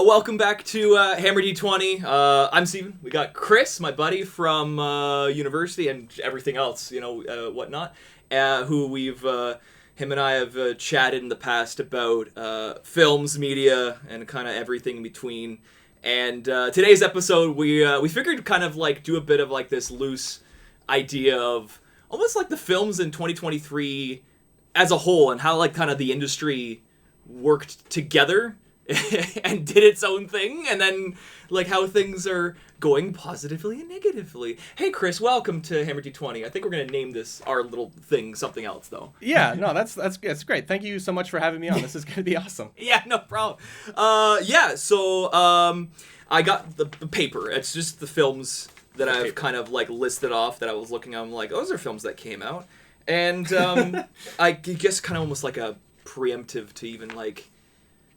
Welcome back to Hammer D20. I'm Steven. We got Chris, my buddy from university and everything else, whatnot, who him and I have chatted in the past about films, media, and kind of everything in between. And today's episode, we figured kind of like do a bit of like this loose idea of almost like the films in 2023 as a whole and how like kind of the industry worked together and did its own thing, and then like how things are going positively and negatively. Hey Chris, welcome to Hammer D20. I think we're gonna name this our little thing something else though. Yeah, no, that's great. Thank you so much for having me on. This is gonna be awesome. Yeah, no problem. So I got the paper. It's just the films that I've kind of like listed off that I was looking at. I'm like, those are films that came out, and I guess kind of almost like a preemptive to even like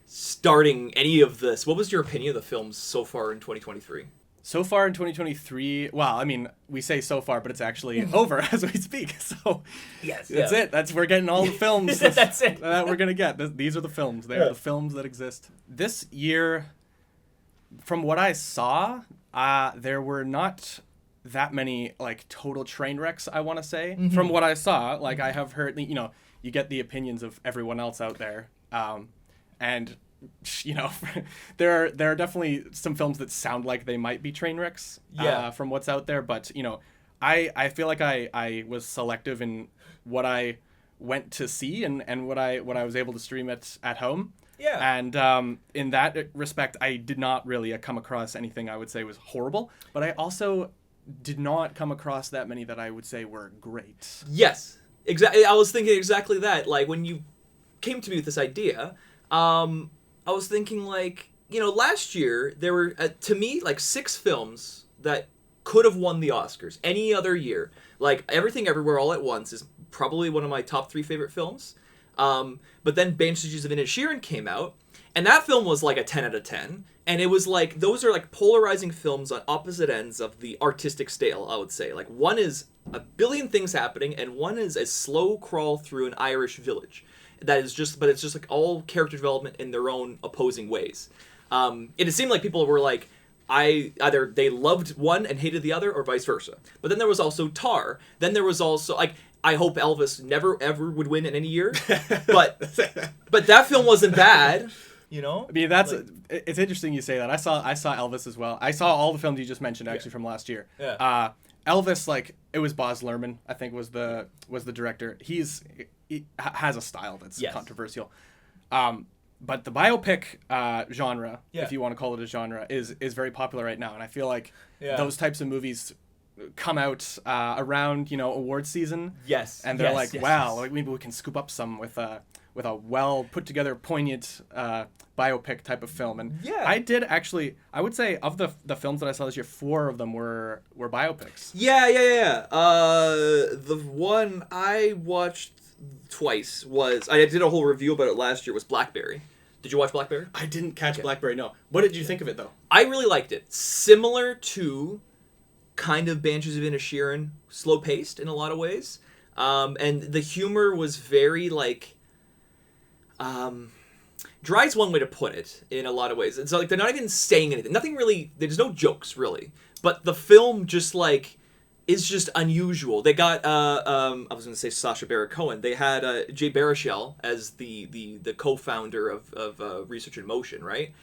starting any of this. What was your opinion of the films so far in 2023? So far in 2023, well, I mean, we say so far, but it's actually over as we speak. So yes, that's it. We're getting all the films that's it. that we're going to get. These are the films. They are the films that exist. This year, from what I saw, there were not that many like total train wrecks, I want to say. Mm-hmm. From what I saw, like I have heard, you get the opinions of everyone else out there. And there are definitely some films that sound like they might be train wrecks from what's out there, but I feel like I was selective in what I went to see and what I was able to stream at home. Yeah. And in that respect, I did not really come across anything I would say was horrible, but I also did not come across that many that I would say were great. Yes, exactly. I was thinking exactly that. Like when you came to me with this idea, I was thinking like, last year there were, to me, like 6 films that could have won the Oscars any other year. Like Everything Everywhere All at Once is probably one of my top 3 favorite films. But then Banshees of Inisherin came out, and that film was like a 10 out of 10. And it was like, those are like polarizing films on opposite ends of the artistic scale, I would say. Like one is a billion things happening, and one is a slow crawl through an Irish village. But it's just like all character development in their own opposing ways. It seemed like people were like, either they loved one and hated the other, or vice versa. But then there was also Tar. Then there was also like, I hope Elvis never ever would win in any year. But that film wasn't bad. I mean, it's interesting you say that. I saw Elvis as well. I saw all the films you just mentioned actually from last year. Yeah. Elvis, like it was Baz Luhrmann, I think was the director. He has a style that's controversial. But the biopic genre, if you want to call it a genre, is very popular right now. And I feel like those types of movies come out around, award season. Yes. And they're like, maybe we can scoop up some with a well put together, poignant biopic type of film. And I did actually, I would say of the films that I saw this year, 4 of them were biopics. Yeah. The one I watched twice I did a whole review about it last year, was Blackberry. Did you watch Blackberry? I didn't catch Blackberry, no. What did you think of it though? I really liked it. Similar to kind of Banshees of Inisherin, slow paced in a lot of ways. And the humor was very like dry is one way to put it in a lot of ways. It's like they're not even saying anything. Nothing really, there's no jokes really. But the film just like is just unusual. They got I was going to say Sacha Baron Cohen. They had Jay Baruchel as the co-founder of Research in Motion, right?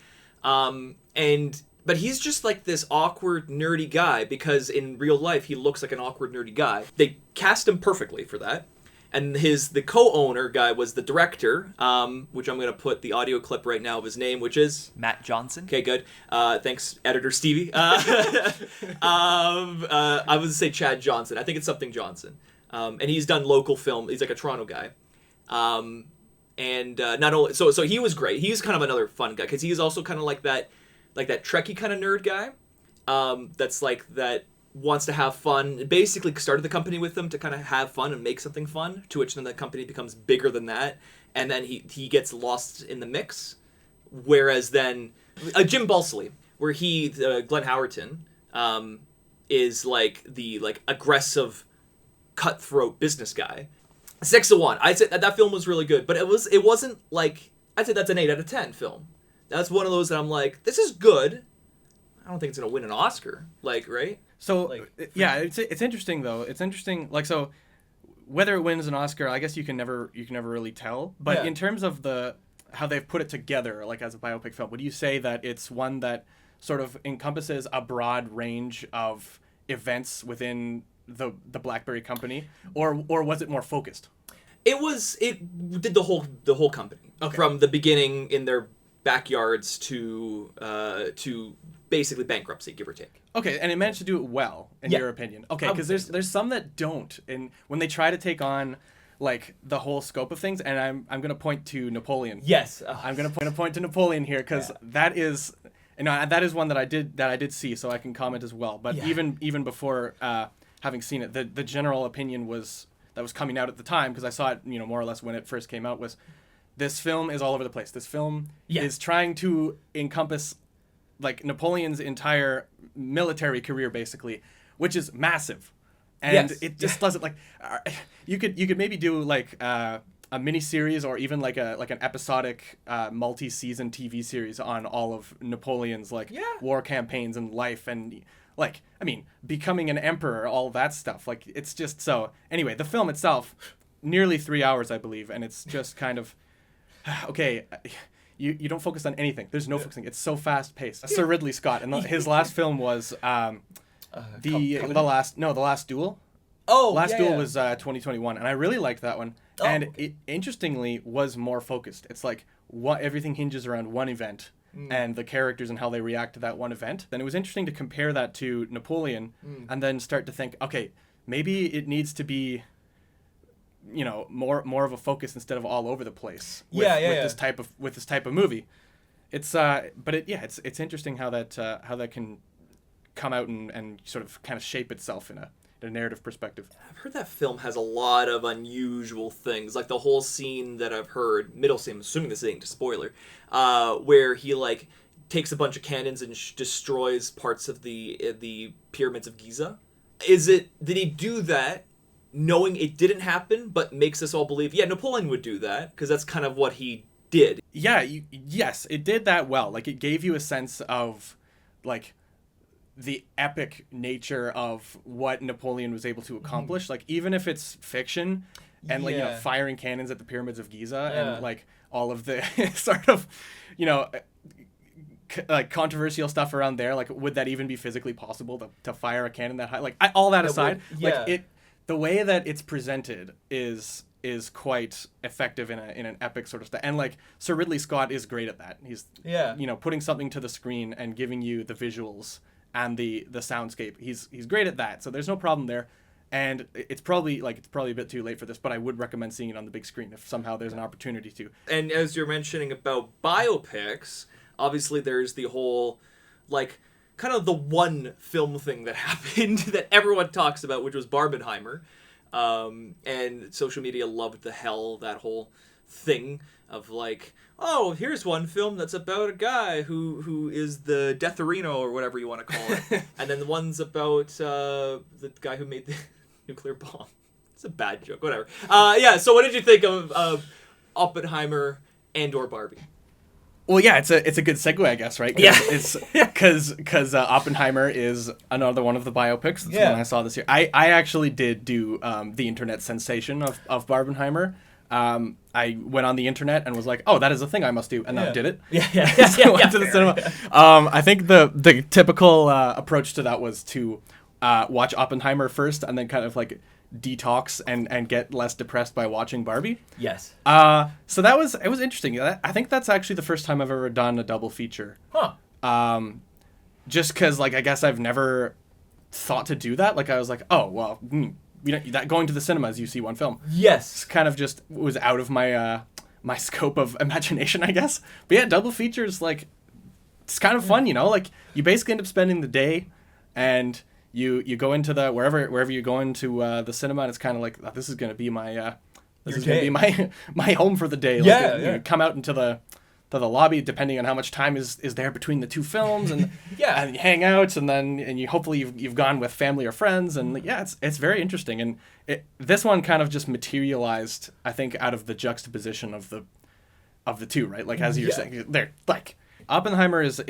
But he's just like this awkward, nerdy guy because in real life he looks like an awkward, nerdy guy. They cast him perfectly for that. And the co-owner guy was the director, which I'm going to put the audio clip right now of his name, which is Matt Johnson. Okay, good. Thanks, editor Stevie. I was going to say Chad Johnson. I think it's something Johnson. And he's done local film. He's like a Toronto guy. And not only so he was great. He's kind of another fun guy because he's also kind of like that like that Trekkie kind of nerd guy. That's like that wants to have fun. Basically started the company with them to kind of have fun and make something fun, to which then the company becomes bigger than that, and then he gets lost in the mix. Whereas then Jim Balsley, where Glenn Howerton, is like the like aggressive, cutthroat business guy. 6 to 1. I'd say that film was really good, but it wasn't like, I'd say that's an 8 out of 10 film. That's one of those that I'm like, this is good. I don't think it's gonna win an Oscar, like, right? So Like, yeah, it's interesting though. It's interesting, like, so whether it wins an Oscar, I guess you can never really tell. But Yeah. in terms of how they've put it together, like as a biopic film, would you say that it's one that sort of encompasses a broad range of events within the BlackBerry company, or was it more focused? It did the whole company, Okay. from the beginning in their backyards to basically bankruptcy, give or take. Okay, and it managed to do it well, in Yeah. your opinion. Okay, I would because think so. there's some that don't, and when they try to take on like the whole scope of things, and I'm gonna point to Napoleon. Yes, I'm gonna point to Napoleon here because that is, that is one that I did see, so I can comment as well. But Yeah. even before having seen it, the general opinion was that was coming out at the time, because I saw it more or less when it first came out, was this film is all over the place. This film is trying to encompass like Napoleon's entire military career, basically, which is massive, and Yes. it just doesn't like. You could maybe do like a mini series, or even like an episodic multi-season TV series on all of Napoleon's war campaigns and life, and like, I mean, becoming an emperor, all that stuff. Like, it's just so. Anyway, the film itself, nearly 3 hours, I believe, and it's just kind of okay. You don't focus on anything. There's no focusing. It's so fast paced. Sir Ridley Scott, and his last film was the Last Duel. Oh, Last Duel was 2021, and I really liked that one. Oh, and okay. it interestingly was more focused. It's like everything hinges around one event and the characters and how they react to that one event. Then it was interesting to compare that to Napoleon, and then start to think, okay, maybe it needs to be more of a focus instead of all over the place with this type of movie. It's it's interesting how that can come out and sort of kind of shape itself in a narrative perspective. I've heard that film has a lot of unusual things, like the whole scene that I've heard, middle scene, I'm assuming this ain't a spoiler, where he like takes a bunch of cannons and destroys parts of the pyramids of Giza. Did he do that knowing it didn't happen, but makes us all believe, yeah, Napoleon would do that, because that's kind of what he did? Yeah, yes, it did that well. Like, it gave you a sense of like the epic nature of what Napoleon was able to accomplish. Like, even if it's fiction and like firing cannons at the pyramids of Giza and like all of the sort of like controversial stuff around there, like, would that even be physically possible to fire a cannon that high? Like, all that aside, like, the way that it's presented is quite effective in an epic sort of stuff. And like, Sir Ridley Scott is great at that. He's putting something to the screen and giving you the visuals and the soundscape. He's great at that, so there's no problem there. And it's probably a bit too late for this, but I would recommend seeing it on the big screen if somehow there's an opportunity to. And as you're mentioning about biopics, obviously there's the whole like kind of the one film thing that happened that everyone talks about, which was Barbenheimer. And social media loved that whole thing of like, oh, here's one film that's about a guy who is the Deatherino or whatever you want to call it. And then the one's about the guy who made the nuclear bomb. It's a bad joke, whatever. So what did you think of Oppenheimer and or Barbie? Well, yeah, it's a good segue, I guess, right? It's because Oppenheimer is another one of the biopics. That's the one I saw this year. I actually did do the internet sensation of Barbenheimer. I went on the internet and was like, oh, that is a thing I must do, and I did it. So I went to the cinema. I think the typical approach to that was to watch Oppenheimer first and then kind of like detox and get less depressed by watching Barbie. Yes. So it was interesting. I think that's actually the first time I've ever done a double feature. Huh. Just because, like, I guess I've never thought to do that. Like, I was like, oh, well, that going to the cinemas, you see one film. Yes. It's kind of just was out of my my scope of imagination, I guess. But yeah, double features, like, it's kind of fun, you know. Like you basically end up spending the day, and you go into the wherever you go into the cinema, and it's kind of like, oh, this is gonna be my my home for the day. Like, you come out into the lobby, depending on how much time is there between the two films, and and you hang out, and you hopefully you've gone with family or friends, and it's very interesting. And this one kind of just materialized, I think, out of the juxtaposition of the two, right? Like as you're saying, they're like Oppenheimer is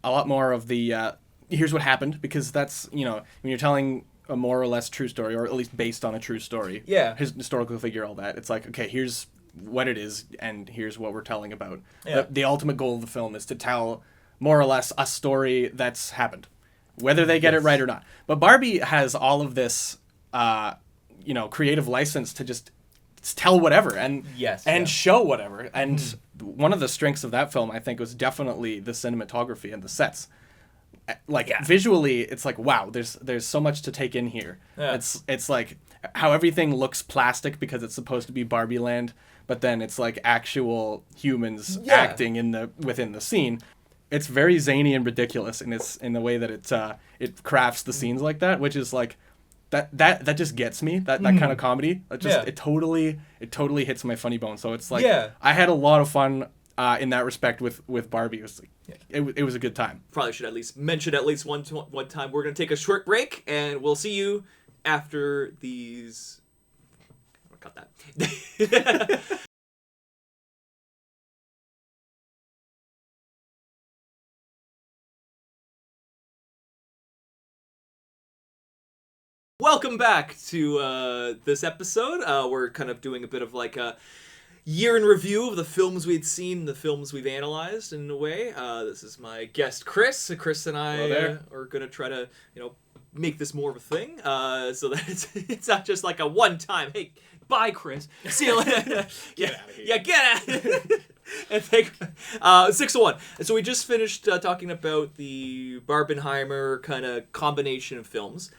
a lot more of the here's what happened, because that's, you know, when you're telling a more or less true story, or at least based on a true story, historical figure, all that, it's like, okay, here's what it is, and here's what we're telling about. The ultimate goal of the film is to tell more or less a story that's happened, whether they get it right or not. But Barbie has all of this you know, creative license to just tell whatever and show whatever. And one of the strengths of that film, I think, was definitely the cinematography and the sets. Like visually, it's like, wow, there's so much to take in here. It's like how everything looks plastic because it's supposed to be Barbie land, but then it's like actual humans acting within the scene. It's very zany and ridiculous in the way that it crafts the scenes like that, which is like that just gets me, that kind of comedy. It totally hits my funny bone. So it's like I had a lot of fun in that respect with Barbie. It was like, it was a good time. Probably should at least mention at least one time. We're gonna take a short break, and we'll see you after these. I'll cut that. Welcome back to this episode. We're kind of doing a bit of like a year in review of the films we'd seen, the films we've analyzed in a way. This is my guest, Chris. Chris and I are going to try to, you know, make this more of a thing, so that it's not just like a one-time, hey, bye, Chris. See you later. Get out of here. Yeah, get out. And think 6-1. So we just finished talking about the Barbenheimer kind of combination of films.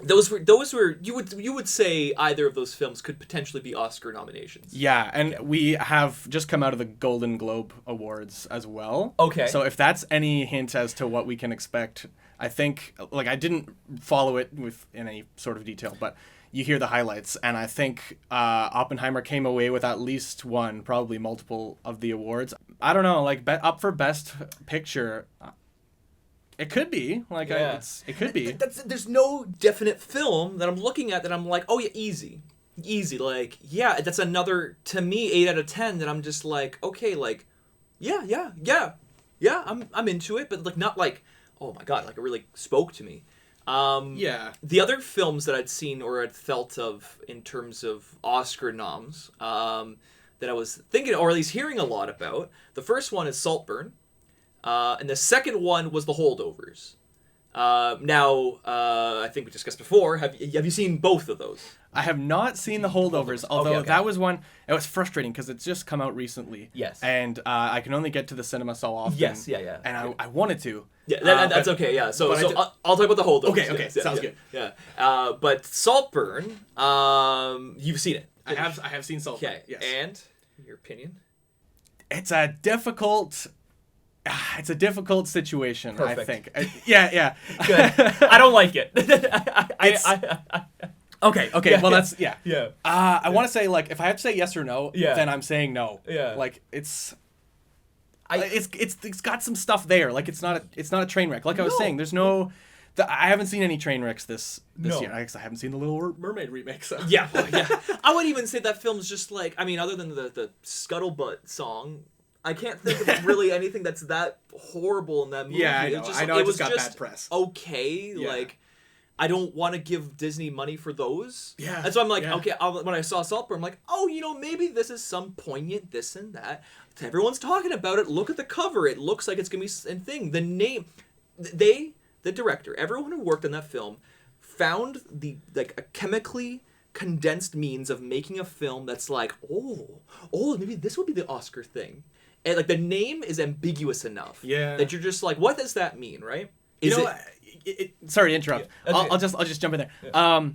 Those were you would say either of those films could potentially be Oscar nominations. Yeah, and we have just come out of the Golden Globe Awards as well. Okay. So if that's any hint as to what we can expect, I think, like, I didn't follow it in any sort of detail, but you hear the highlights, and I think Oppenheimer came away with at least one, probably multiple of the awards. I don't know, like up for Best Picture. It could be like it could be. There's no definite film that I'm looking at that I'm like, oh yeah, easy. Like, yeah, that's another, to me, 8 out of 10 that I'm just like, okay, like, yeah, I'm into it, but like not like, oh my god, like it really spoke to me. The other films that I'd seen or I'd felt of in terms of Oscar noms that I was thinking, or at least hearing a lot about, the first one is Saltburn. And the second one was The Holdovers. I think we discussed before. Have you seen both of those? I have not seen The Holdovers, although that was one. It was frustrating because it's just come out recently. Yes. And I can only get to the cinema so often. Yes, yeah. And I wanted to. Yeah, that's okay. Yeah. So I'll talk about The Holdovers. Okay. Sounds good. Yeah. But Saltburn, you've seen it. I have seen Saltburn. Okay. Yes. And your opinion? It's a difficult situation. Perfect. I think. Yeah. Good. I don't like it. Okay. Well, that's yeah. I want to say, like, if I have to say yes or no, Yeah. then I'm saying no. Yeah. Like it's got some stuff there. Like it's not a train wreck. Like I was saying, there's no. I haven't seen any train wrecks this year. I guess I haven't seen the Little Mermaid remake. So. Yeah. I would even say that film's just like, I mean, other than the Scuttlebutt song, I can't think of really anything that's that horrible in that movie. Yeah, I know. It just got bad press. Okay, yeah. Like, I don't want to give Disney money for those. Yeah. And so I'm like, okay, when I saw Saltburn, I'm like, oh, you know, maybe this is some poignant this and that. Everyone's talking about it. Look at the cover. It looks like it's going to be a thing. The name, the director, everyone who worked on that film found a chemically condensed means of making a film that's like, oh, maybe this would be the Oscar thing. And like the name is ambiguous enough that you're just like, what does that mean, right? Sorry to interrupt. Yeah, I'll just jump in there. Yeah.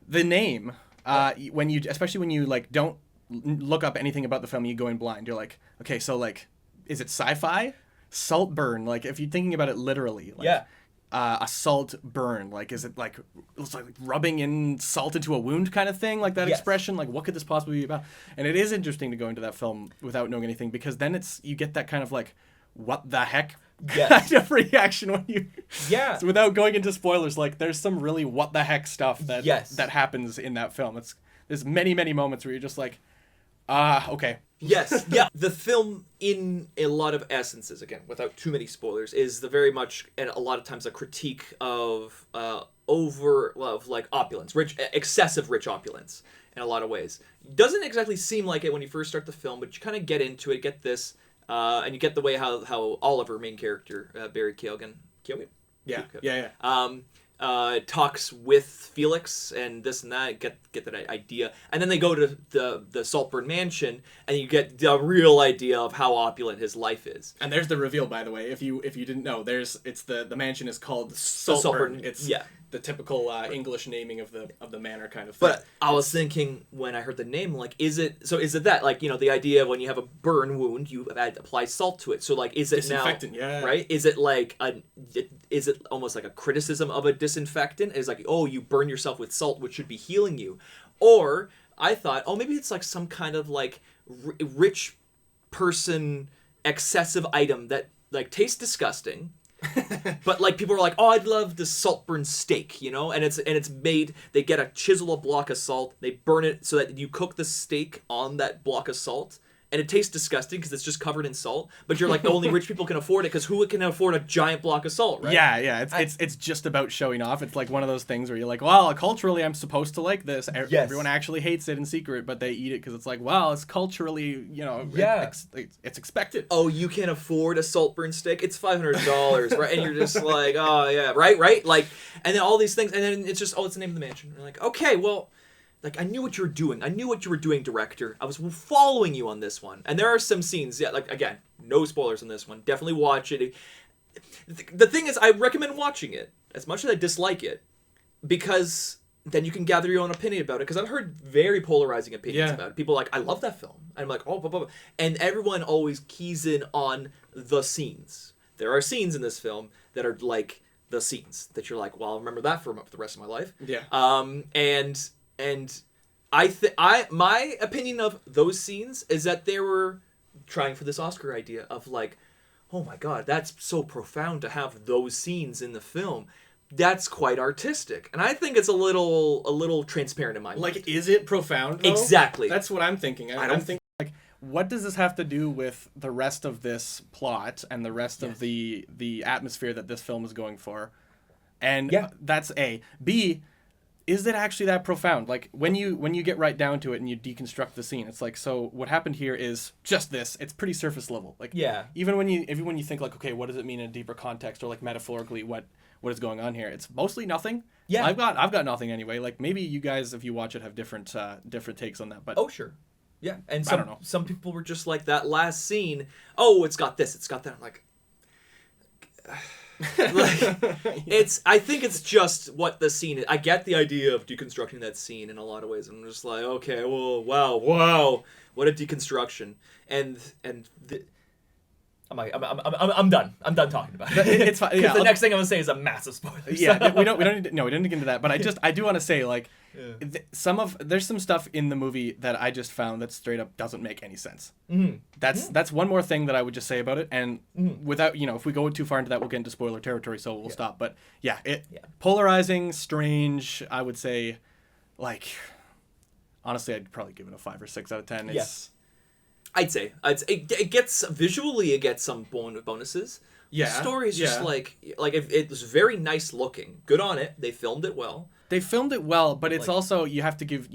The name, especially when you like don't look up anything about the film, you go in blind. You're like, okay, so like, is it sci-fi? salt burn. Like if you're thinking about it literally, like, Yeah. A salt burn. Like is it like it's like rubbing in salt into a wound kind of thing? Like that Yes. expression. Like what could this possibly be about? And it is interesting to go into that film without knowing anything because then you get that kind of like what the heck Yes. kind of reaction when you Yeah. So without going into spoilers, like there's some really what the heck stuff that Yes. that happens in that film. There's many moments where you're just like, okay. Yes, yeah. The film, in a lot of essences, again, without too many spoilers, is the very much, and a lot of times, a critique of like opulence, excessive rich opulence, in a lot of ways. Doesn't exactly seem like it when you first start the film, but you kind of get into it, get this, and you get the way how Oliver, main character, Barry Keoghan, Yeah. talks with Felix and this and that, get that idea, and then they go to the Saltburn Mansion, and you get the real idea of how opulent his life is. And there's the reveal, by the way. If you didn't know, the mansion is called Saltburn. It's the typical English naming of the manor kind of thing. But I was thinking when I heard the name, like, is it that, like, you know, the idea of when you have a burn wound, you apply salt to it. So, like, is it disinfectant, now, yeah. right? Is it like is it almost like a criticism of a disinfectant? Is like, oh, you burn yourself with salt, which should be healing you. Or I thought, oh, maybe it's like some kind of like rich person excessive item that like tastes disgusting. But like people are like, oh, I'd love the Saltburn steak, you know, and it's made. They get chisel a block of salt, they burn it so that you cook the steak on that block of salt, and it tastes disgusting because it's just covered in salt. But you're like, only rich people can afford it because who can afford a giant block of salt, right? Yeah. It's just about showing off. It's like one of those things where you're like, well, culturally, I'm supposed to like this. Yes. Everyone actually hates it in secret, but they eat it because it's like, well, it's culturally, you know, it's expected. Oh, you can't afford a Saltburn steak? It's $500, right? And you're just like, oh yeah, right? Like, and then all these things, and then it's just, oh, it's the name of the mansion. And you're like, okay, well. Like, I knew what you were doing. I knew what you were doing, director. I was following you on this one. And there are some scenes, yeah, like, again, no spoilers on this one. Definitely watch it. The thing is, I recommend watching it, as much as I dislike it, because then you can gather your own opinion about it. Because I've heard very polarizing opinions about it. People are like, I love that film. And I'm like, oh, blah, blah, blah. And everyone always keys in on the scenes. There are scenes in this film that are like the scenes that you're like, well, I'll remember that for the rest of my life. Yeah. And my opinion of those scenes is that they were trying for this Oscar idea of like, oh my God, that's so profound to have those scenes in the film. That's quite artistic, and I think it's a little transparent in my mind. Like, is it profound, though? Exactly. That's what I'm thinking. I'm thinking like, what does this have to do with the rest of this plot and the rest of the atmosphere that this film is going for? And that's A. B. Is it actually that profound? Like when you get right down to it and you deconstruct the scene, it's like, so what happened here is just this. It's pretty surface level. Like even when you think like, okay, what does it mean in a deeper context or like metaphorically what is going on here? It's mostly nothing. Yeah. I've got nothing anyway. Like maybe you guys, if you watch it, have different takes on that. But oh sure. Yeah. And I don't know. Some people were just like that last scene, oh, it's got this, it's got that. I'm like I think it's just what the scene is. I get the idea of deconstructing that scene in a lot of ways. I'm just like, okay, well, wow, what a deconstruction. I'm done. I'm done talking about it. It's fine. Yeah, the next thing I'm gonna say is a massive spoiler. Yeah, we don't need to get into that. But I do want to say like, there's some stuff in the movie that I just found that straight up doesn't make any sense. Mm-hmm. That's one more thing that I would just say about it. And without if we go too far into that, we'll get into spoiler territory. So we'll stop. But polarizing, strange. I would say, like, honestly, I'd probably give it a 5 or 6 out of 10. Yes. I'd say it gets visually. It gets some bonuses. Yeah. The story is just like it was very nice looking. Good on it. They filmed it well. But it's also you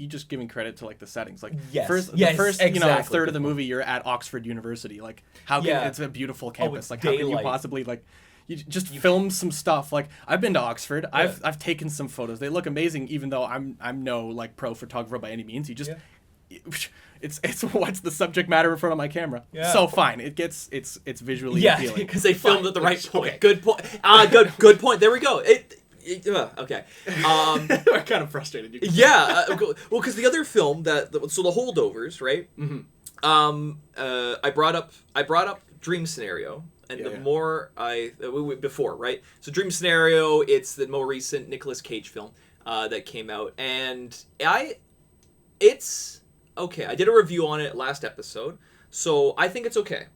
just giving credit to like the settings. Like the first third of the movie you're at Oxford University. Like how can it's a beautiful campus. Like daylight. How can you possibly like you just film some stuff. Like I've been to Oxford. Yeah. I've taken some photos. They look amazing even though I'm no like pro photographer by any means. You just it's what's the subject matter in front of my camera. Yeah. So fine, it's visually appealing. Yeah, because they filmed at the right point. Okay. Good point. Good point. There we go. Okay. We're kind of frustrated. Well, because the other film the Holdovers, right? Mm-hmm. I brought up Dream Scenario, and Yeah, the yeah. more before, right? So Dream Scenario, it's the more recent Nicolas Cage film that came out, and it's okay. I did a review on it last episode, so I think it's okay.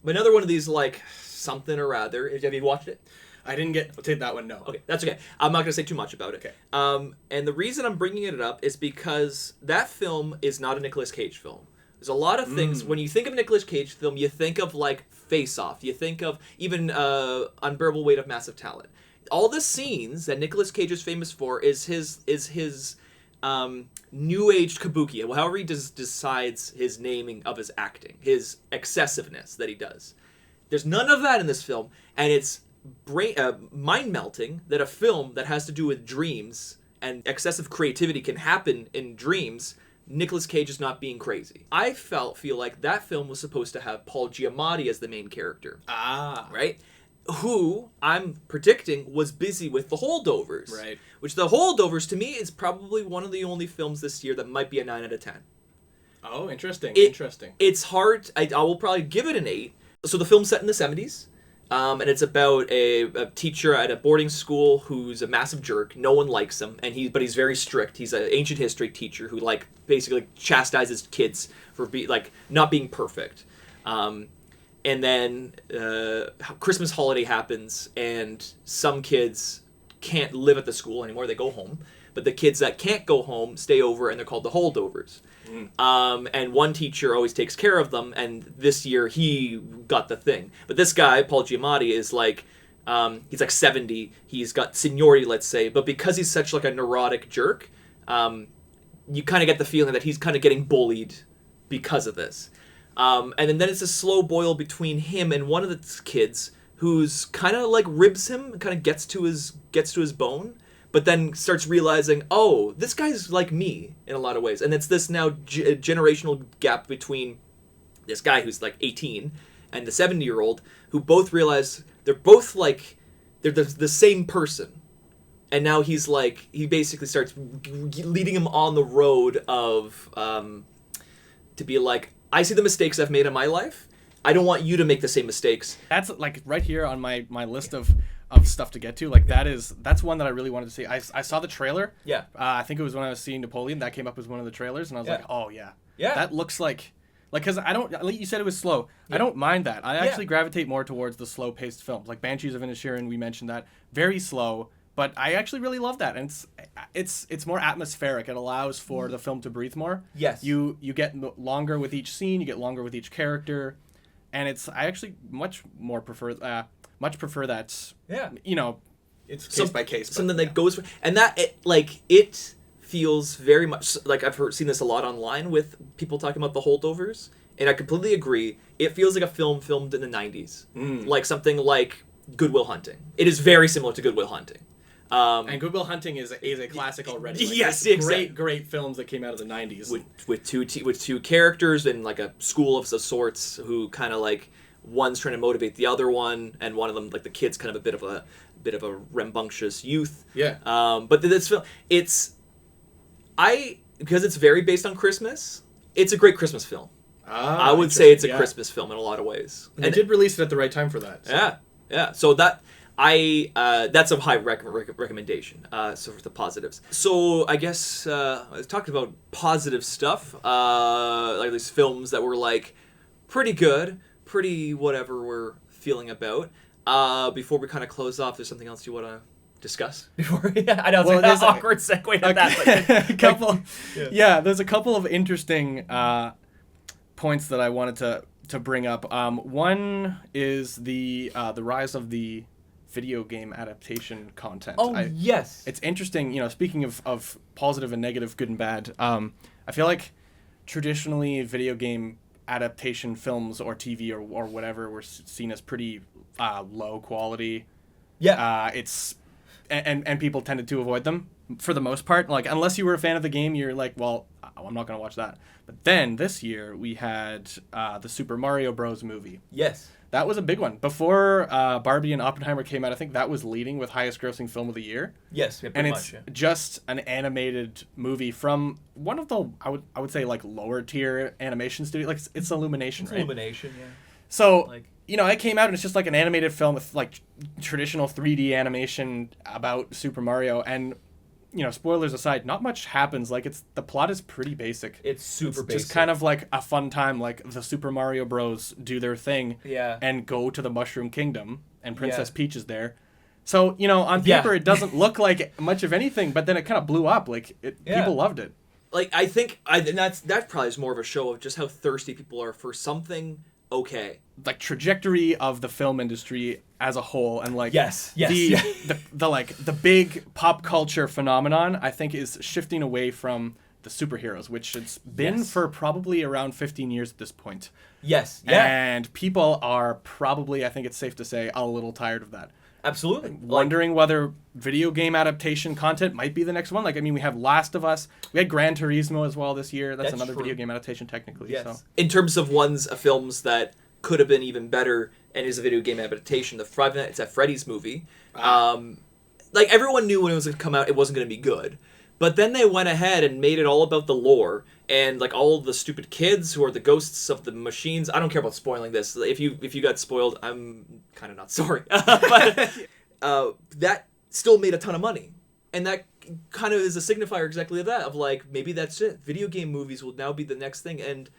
But another one of these like something or other. Have you watched it? I didn't get to that one. No. Okay, that's okay. I'm not going to say too much about it. Okay. And the reason I'm bringing it up is because that film is not a Nicolas Cage film. There's a lot of things, when you think of a Nicolas Cage film, you think of, like, Face Off. You think of even Unbearable Weight of Massive Talent. All the scenes that Nicolas Cage is famous for is his new-age kabuki, however he decides his naming of his acting, his excessiveness that he does. There's none of that in this film, and it's mind-melting that a film that has to do with dreams and excessive creativity can happen in dreams. Nicolas Cage is not being crazy. I feel like that film was supposed to have Paul Giamatti as the main character. Right? Who, I'm predicting, was busy with The Holdovers. Right. Which The Holdovers, to me, is probably one of the only films this year that might be a 9 out of 10. Oh, interesting. Interesting. It's hard. I will probably give it an 8. So the film's set in the 70s. And it's about a teacher at a boarding school who's a massive jerk. No one likes him, but he's very strict. He's an ancient history teacher who basically chastises kids for not being perfect. And then Christmas holiday happens, and some kids can't live at the school anymore. They go home, but the kids that can't go home stay over, and they're called the holdovers. And one teacher always takes care of them, and this year he got the thing. But this guy, Paul Giamatti, is he's like 70. He's got seniority, let's say, but because he's such like a neurotic jerk, you kind of get the feeling that he's kind of getting bullied because of this. And then it's a slow boil between him and one of the kids who's kind of like ribs him, kind of gets to his bone. But then starts realizing, oh, this guy's like me in a lot of ways. And it's this now generational gap between this guy who's like 18 and the 70-year-old who both realize they're both they're the same person. And now he basically starts leading him on the road of, to be like, I see the mistakes I've made in my life. I don't want you to make the same mistakes. That's like right here on my list of stuff to get to. That's one that I really wanted to see. I saw the trailer. Yeah. I think it was when I was seeing Napoleon. That came up as one of the trailers, and I was like, oh yeah. Yeah. That looks like because I don't. Like you said, it was slow. Yeah. I don't mind that. I actually gravitate more towards the slow-paced films, like Banshees of Inisherin. We mentioned that, very slow, but I actually really love that, and it's more atmospheric. It allows for the film to breathe more. Yes. You get longer with each scene. You get longer with each character, and I actually much prefer that. Yeah. It's case by case. Something that goes, and that it feels very much like seen this a lot online with people talking about the holdovers, and I completely agree. It feels like a film filmed in the 90s, like something like Good Will Hunting. It is very similar to Good Will Hunting. And Good Will Hunting is a classic already. Yes, exactly. Great films that came out of the 90s. With two characters and like a school of sorts who kind of like one's trying to motivate the other one, and one of them, like the kid's kind of a bit of a rambunctious youth. Yeah. But this film, because it's very based on Christmas, it's a great Christmas film. I would say it's a Christmas film in a lot of ways. And they did release it at the right time for that. So. Yeah. So that's a high recommendation. So for the positives. So I guess I talked about positive stuff, like these films that were like pretty good, pretty whatever we're feeling about. Before we kind of close off, there's something else you want to discuss before? I know it's an awkward segue to that. A couple. There's a couple of interesting points that I wanted to bring up. One is the rise of the video game adaptation content. Yes. It's interesting, speaking of positive and negative, good and bad, I feel like traditionally video game adaptation films or TV or whatever were seen as pretty low quality. Yeah. And people tended to avoid them for the most part. Like, unless you were a fan of the game, you're like, well, I'm not going to watch that. But then this year we had the Super Mario Bros. Movie. Yes. That was a big one. Before Barbie and Oppenheimer came out, I think that was leading with highest grossing film of the year. Yes, and it's just an animated movie from one of the I would say like lower tier animation studio. Like it's Illumination, right? Illumination, yeah. So you know, it came out and it's just like an animated film with like traditional 3D animation about Super Mario, and you know, spoilers aside, not much happens. Like the plot is pretty basic. It's super basic. Just kind of like a fun time, like the Super Mario Bros. Do their thing, and go to the Mushroom Kingdom, and Princess Peach is there. So, you know, on paper it doesn't look like much of anything, but then it kind of blew up. Like people loved it. Like I think that probably is more of a show of just how thirsty people are for something okay. Like trajectory of the film industry as a whole, and like the big pop culture phenomenon, I think, is shifting away from the superheroes, which it's been for probably around 15 years at this point. Yes. Yeah. And people are probably, I think it's safe to say, a little tired of that. Absolutely. Wondering whether video game adaptation content might be the next one. Like, I mean, we have Last of Us. We had Gran Turismo as well this year. That's another video game adaptation, technically. Yes. So. In terms of films that could have been even better and is a video game adaptation, the Five Nights at Freddy's movie. Like, everyone knew when it was going to come out, it wasn't going to be good. But then they went ahead and made it all about the lore and like all the stupid kids who are the ghosts of the machines. I don't care about spoiling this. If you got spoiled, I'm kind of not sorry. But that still made a ton of money, and that kind of is a signifier exactly of that. Of like, maybe that's it. Video game movies will now be the next thing, and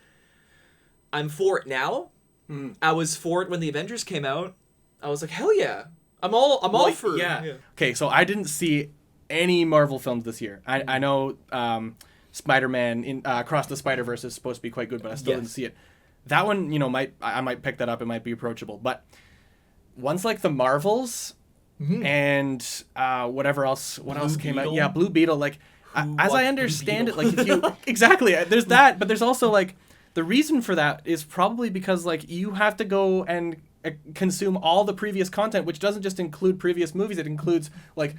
I'm for it now. I was for it when the Avengers came out. I was like, hell yeah, I'm all for it. Okay, so I didn't see any Marvel films this year. I know Spider-Man in Across the Spider-Verse is supposed to be quite good, but I still didn't see it. That one, you know, I might pick that up. It might be approachable. But ones like the Marvels and whatever else, else came out? Yeah, Blue Beetle. Like, as I understand it, like if you exactly, there's that, but there's also like the reason for that is probably because like you have to go and consume all the previous content, which doesn't just include previous movies. It includes like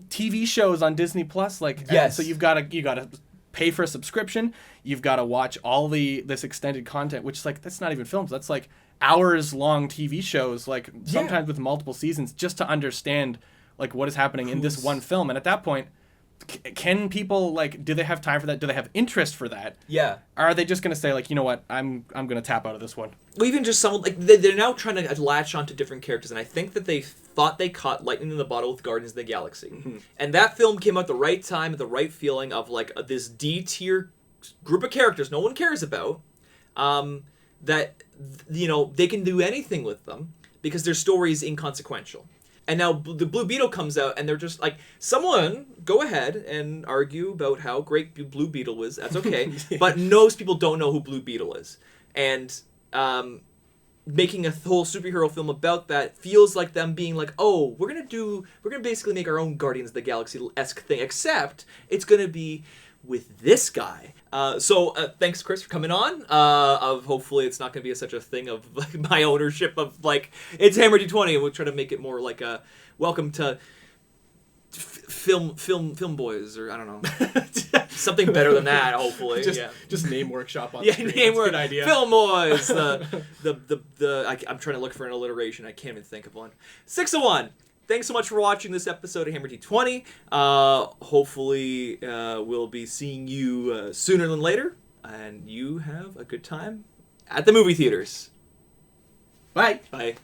TV shows on Disney Plus, like so you gotta pay for a subscription. You've got to watch all this extended content, which is like that's not even films. That's like hours long TV shows, like sometimes with multiple seasons, just to understand like what is happening in this one film. And at that point, can people like do they have time for that? Do they have interest for that? Yeah. Or are they just gonna say like, you know what, I'm gonna tap out of this one? Well, even just someone like they're now trying to latch onto different characters, and I think that they thought they caught lightning in the bottle with Guardians of the Galaxy, and that film came out at the right time, at the right feeling of like this D tier group of characters no one cares about, that you know they can do anything with them because their story is inconsequential. And now the Blue Beetle comes out, and they're just like, someone go ahead and argue about how great Blue Beetle is. That's okay. But most people don't know who Blue Beetle is. And making a whole superhero film about that feels like them being like, oh, we're gonna basically make our own Guardians of the Galaxy-esque thing, except it's gonna be with this guy. So thanks, Chris, for coming on. Of hopefully it's not going to be such a thing of like my ownership of like it's Hammer D20, and we'll try to make it more like a welcome to film boys, or I don't know, something better than that. Hopefully, just name workshop on. Name word idea. Film boys. I'm trying to look for an alliteration. I can't even think of one. 601. Thanks so much for watching this episode of Hammer D20. Hopefully, we'll be seeing you sooner than later, and you have a good time at the movie theaters. Bye. Bye.